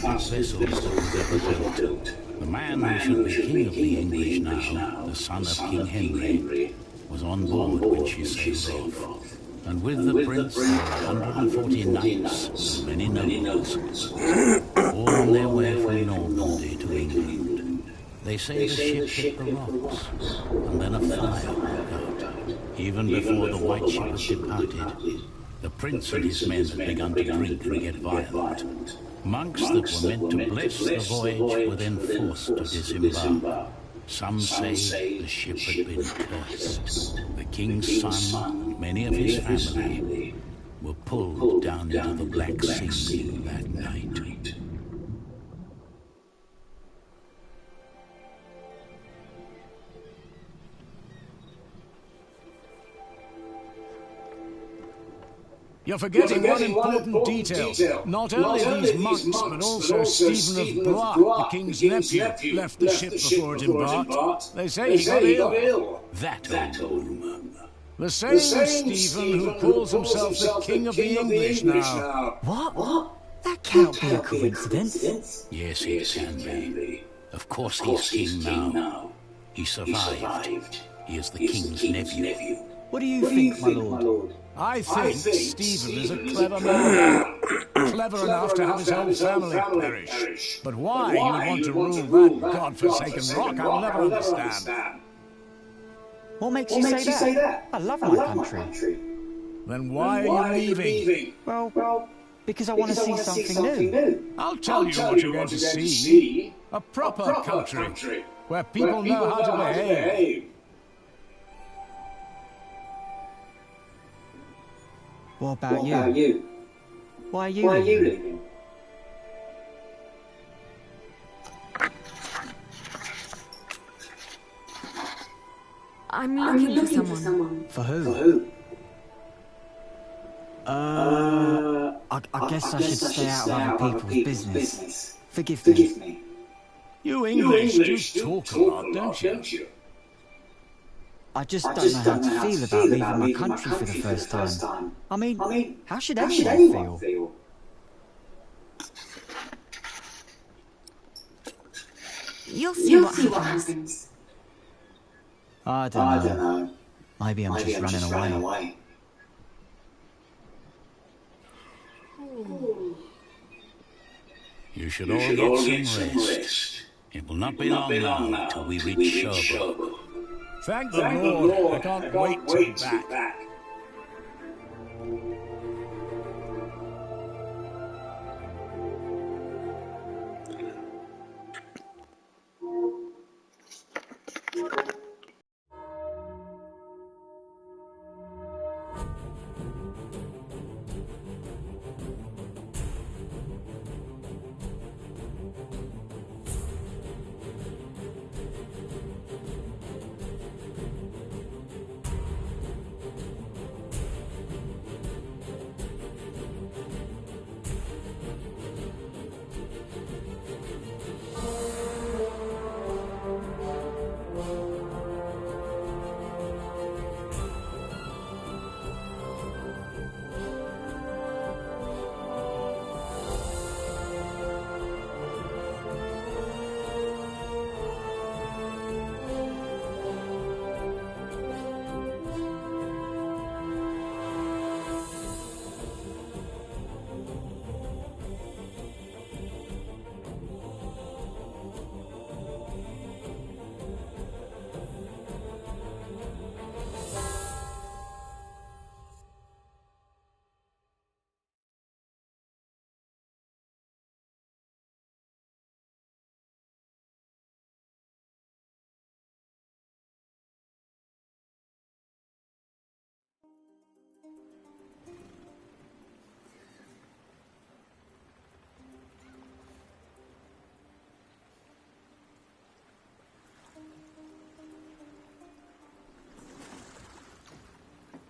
fastest vessels that was ever built. The man who should be king of the English now, the son of King Henry, was on board when she sailed off. And with the prince there were 140 knights and many nobles, all on their way from Normandy to England. They say the ship hit the rocks, and then a fire broke out. Even before the White Ship had departed, the prince and his men had begun to drink and get violent. Monks that were meant to bless the voyage were then forced to disembark. Some say the ship had been cursed. The king's son and many of his family were pulled down into the Black Sea that night. You're forgetting one important detail. Not only these monks, but also Stephen of Blois, the king's nephew, left the ship before it embarked. They say he got ill. That old rumor. The same Stephen who calls himself the king of the English now. What? That can't be a coincidence. Yes, it can be. Of course he's king now. He survived. He is the king's nephew. What do you think, my lord? I think Stephen is a clever man. Clever enough to have his whole family perish. But why he would want to rule that godforsaken rock, I'll never understand. What makes you say that? I love my country. Then why are you leaving? Well, because I want to see something new. I'll tell you what you're going to see. A proper country, where people know how to behave. What about you? Why are you leaving? I'm looking for someone. For who? I guess I should stay out of other people's business. Forgive me. You English do talk a lot, don't you? I just don't know how to feel about leaving my country for the first time. I mean, how should anyone feel? You'll see what happens. I don't know. Maybe I'm just running away. You should all get some rest. It will not be long now till we reach Cherbourg. Thank the Lord. I can't wait to be back.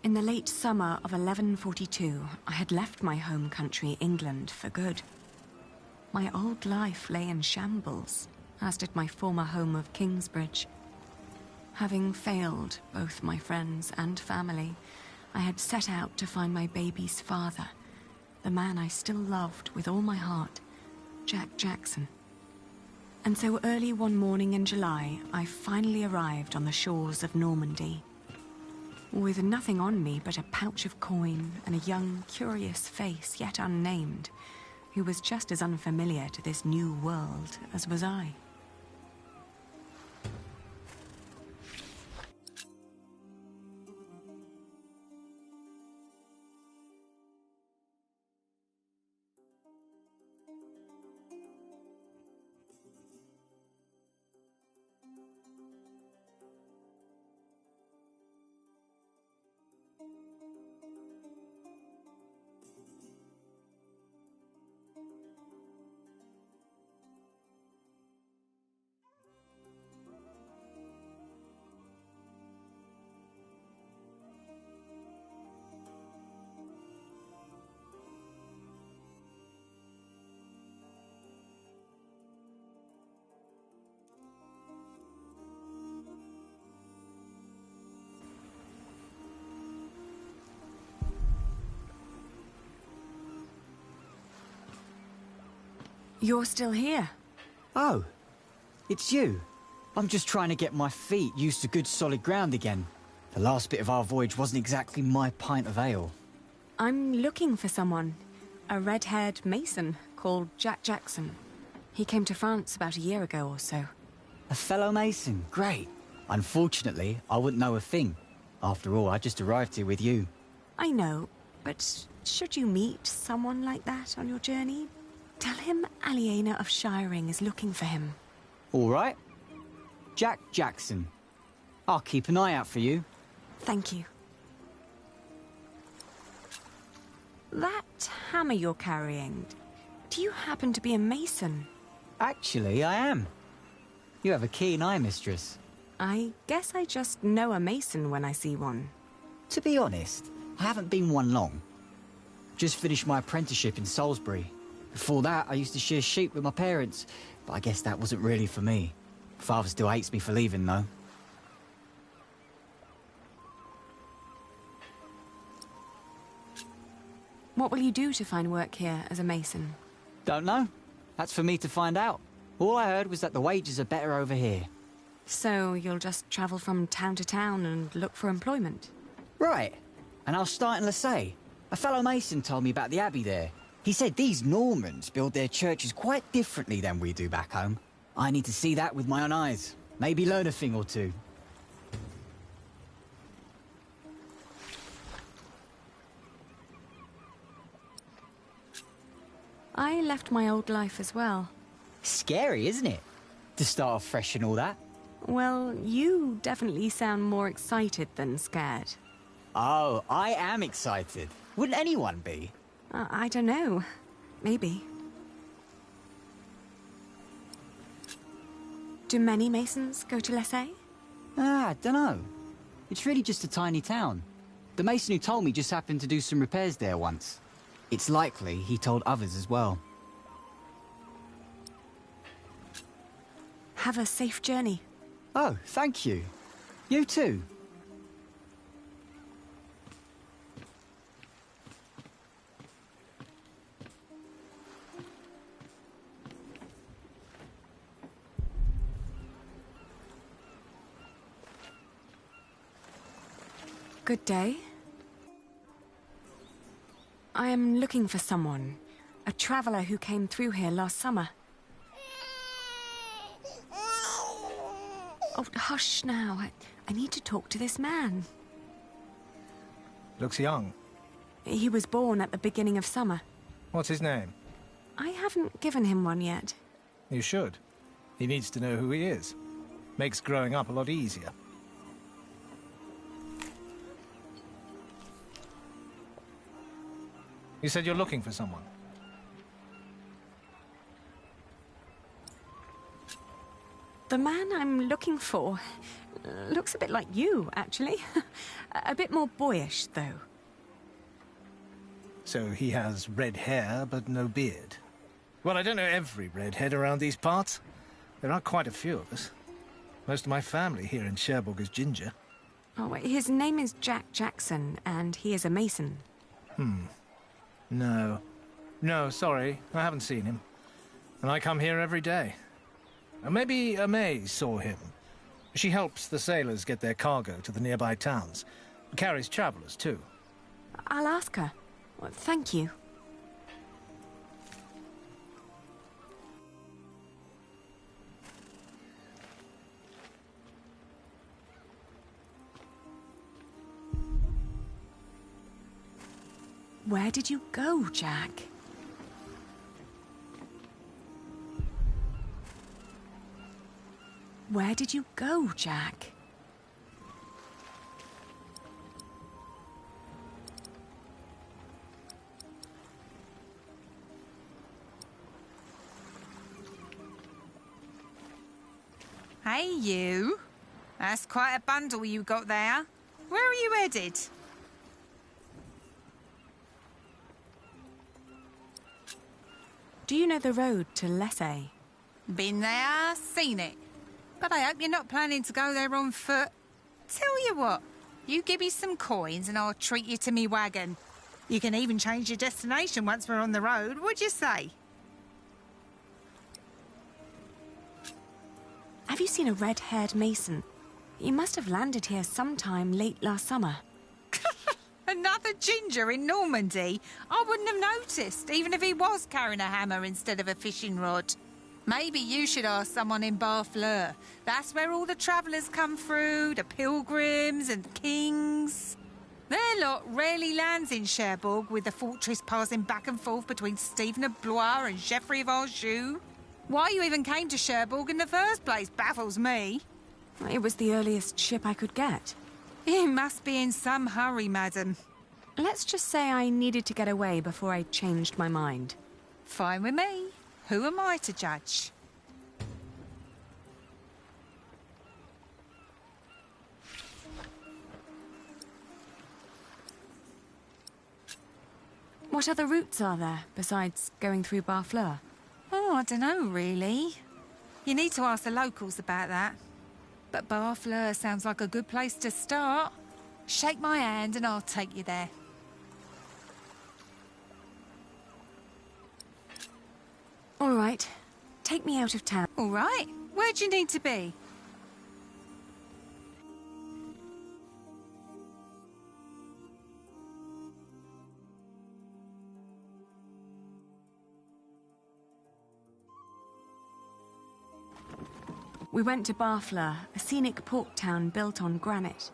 In the late summer of 1142, I had left my home country, England, for good. My old life lay in shambles, as did my former home of Kingsbridge. Having failed both my friends and family, I had set out to find my baby's father, the man I still loved with all my heart, Jack Jackson. And so early one morning in July, I finally arrived on the shores of Normandy. With nothing on me but a pouch of coin and a young, curious face yet unnamed, who was just as unfamiliar to this new world as was I. You're still here? Oh, it's you. I'm just trying to get my feet used to good solid ground again. The last bit of our voyage wasn't exactly my pint of ale. I'm looking for someone. A red-haired mason called Jack Jackson. He came to France about a year ago or so. A fellow mason, great. Unfortunately, I wouldn't know a thing. After all, I just arrived here with you. I know, but should you meet someone like that on your journey, tell him Aliena of Shiring is looking for him. All right. Jack Jackson. I'll keep an eye out for you. Thank you. That hammer you're carrying, do you happen to be a mason? Actually, I am. You have a keen eye, mistress. I guess I just know a mason when I see one. To be honest, I haven't been one long. Just finished my apprenticeship in Salisbury. Before that, I used to shear sheep with my parents, but I guess that wasn't really for me. Father still hates me for leaving, though. What will you do to find work here as a mason? Don't know. That's for me to find out. All I heard was that the wages are better over here. So you'll just travel from town to town and look for employment? Right. And I'll start in Lassay. A fellow mason told me about the abbey there. He said these Normans build their churches quite differently than we do back home. I need to see that with my own eyes. Maybe learn a thing or two. I left my old life as well. Scary, isn't it? To start off fresh and all that. Well, you definitely sound more excited than scared. Oh, I am excited. Wouldn't anyone be? I don't know. Maybe. Do many masons go to Lassay? I dunno. It's really just a tiny town. The mason who told me just happened to do some repairs there once. It's likely he told others as well. Have a safe journey. Oh, thank you. You too. Good day. I am looking for someone. A traveller who came through here last summer. Oh, hush now. I need to talk to this man. Looks young. He was born at the beginning of summer. What's his name? I haven't given him one yet. You should. He needs to know who he is. Makes growing up a lot easier. You said you're looking for someone. The man I'm looking for looks a bit like you, actually. A bit more boyish, though. So he has red hair, but no beard. Well, I don't know every redhead around these parts. There are quite a few of us. Most of my family here in Cherbourg is ginger. Oh, his name is Jack Jackson, and he is a mason. No, sorry, I haven't seen him. and I come here every day. Maybe May saw him. She helps the sailors get their cargo to the nearby towns. Carries travelers, too. I'll ask her. Well, thank you. Where did you go, Jack? Where did you go, Jack? Hey, you. That's quite a bundle you got there. Where are you headed? Do you know the road to Lessay? Been there, seen it. But I hope you're not planning to go there on foot. Tell you what, you give me some coins and I'll treat you to me wagon. You can even change your destination once we're on the road, what'd you say? Have you seen a red-haired mason? He must have landed here sometime late last summer. Another ginger in Normandy? I wouldn't have noticed, even if he was carrying a hammer instead of a fishing rod. Maybe you should ask someone in Barfleur. That's where all the travellers come through, the pilgrims and the kings. Their lot rarely lands in Cherbourg, with the fortress passing back and forth between Stephen of Blois and Geoffrey of Anjou. Why you even came to Cherbourg in the first place baffles me. It was the earliest ship I could get. You must be in some hurry, madam. Let's just say I needed to get away before I changed my mind. Fine with me. Who am I to judge? What other routes are there, besides going through Barfleur? Oh, I don't know, really. You need to ask the locals about that. But Barfleur sounds like a good place to start. Shake my hand and I'll take you there. All right. Take me out of town. All right. Where do you need to be? We went to Barfleur, a scenic port town built on granite.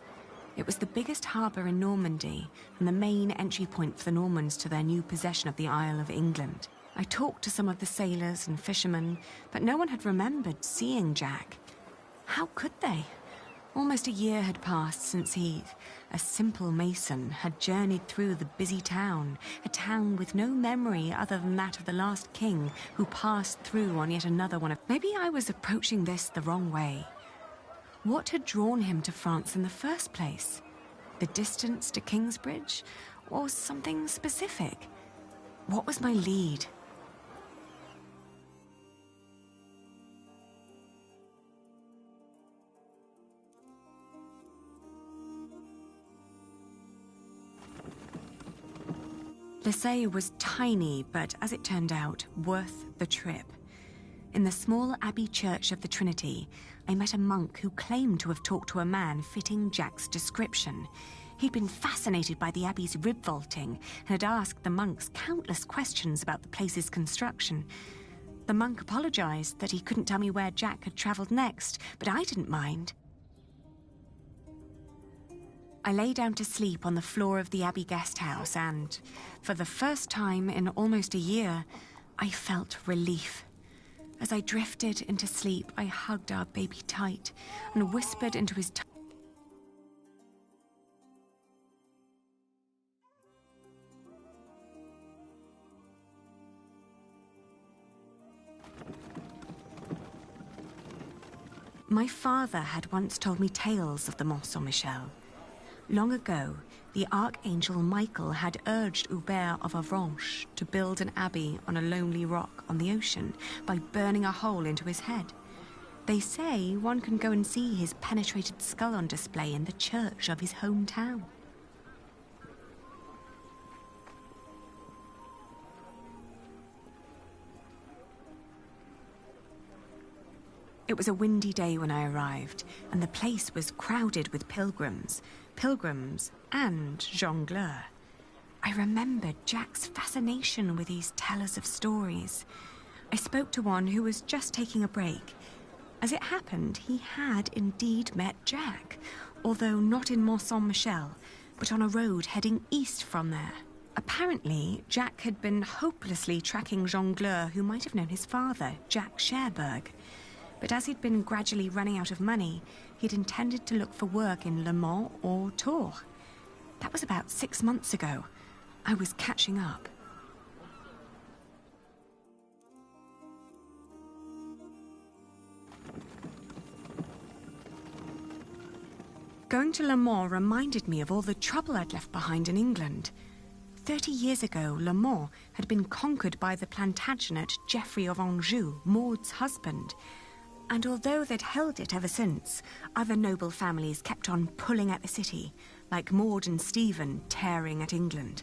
It was the biggest harbour in Normandy and the main entry point for the Normans to their new possession of the Isle of England. I talked to some of the sailors and fishermen, but no one had remembered seeing Jack. How could they? Almost a year had passed since he, a simple mason, had journeyed through the busy town, a town with no memory other than that of the last king who passed through on yet another one of... Maybe I was approaching this the wrong way. What had drawn him to France in the first place? The distance to Kingsbridge? Or something specific? What was my lead? Lessay was tiny, but as it turned out, worth the trip. In the small abbey church of the Trinity, I met a monk who claimed to have talked to a man fitting Jack's description. He'd been fascinated by the abbey's rib vaulting and had asked the monks countless questions about the place's construction. The monk apologized that he couldn't tell me where Jack had traveled next, but I didn't mind. I lay down to sleep on the floor of the Abbey guest house and, for the first time in almost a year, I felt relief. As I drifted into sleep, I hugged our baby tight and whispered into his My father had once told me tales of the Mont Saint-Michel. Long ago, the Archangel Michael had urged Hubert of Avranches to build an abbey on a lonely rock on the ocean by burning a hole into his head. They say one can go and see his penetrated skull on display in the church of his hometown. It was a windy day when I arrived, and the place was crowded with pilgrims and jongleurs. I remembered Jack's fascination with these tellers of stories. I spoke to one who was just taking a break. As it happened, he had indeed met Jack, although not in Mont Saint-Michel, but on a road heading east from there. Apparently, Jack had been hopelessly tracking jongleurs who might have known his father, Jack Cherbourg. But as he'd been gradually running out of money, he'd intended to look for work in Le Mans or Tours. That was about 6 months ago. I was catching up. Going to Le Mans reminded me of all the trouble I'd left behind in England. 30 years ago, Le Mans had been conquered by the Plantagenet Geoffrey of Anjou, Maud's husband. And although they'd held it ever since, other noble families kept on pulling at the city, like Maud and Stephen tearing at England.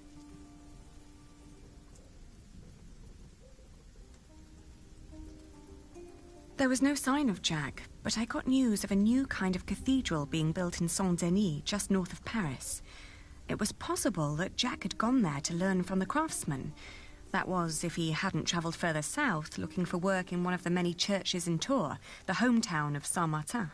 There was no sign of Jack, but I got news of a new kind of cathedral being built in Saint-Denis, just north of Paris. It was possible that Jack had gone there to learn from the craftsmen. That was, if he hadn't travelled further south, looking for work in one of the many churches in Tours, the hometown of Saint-Martin.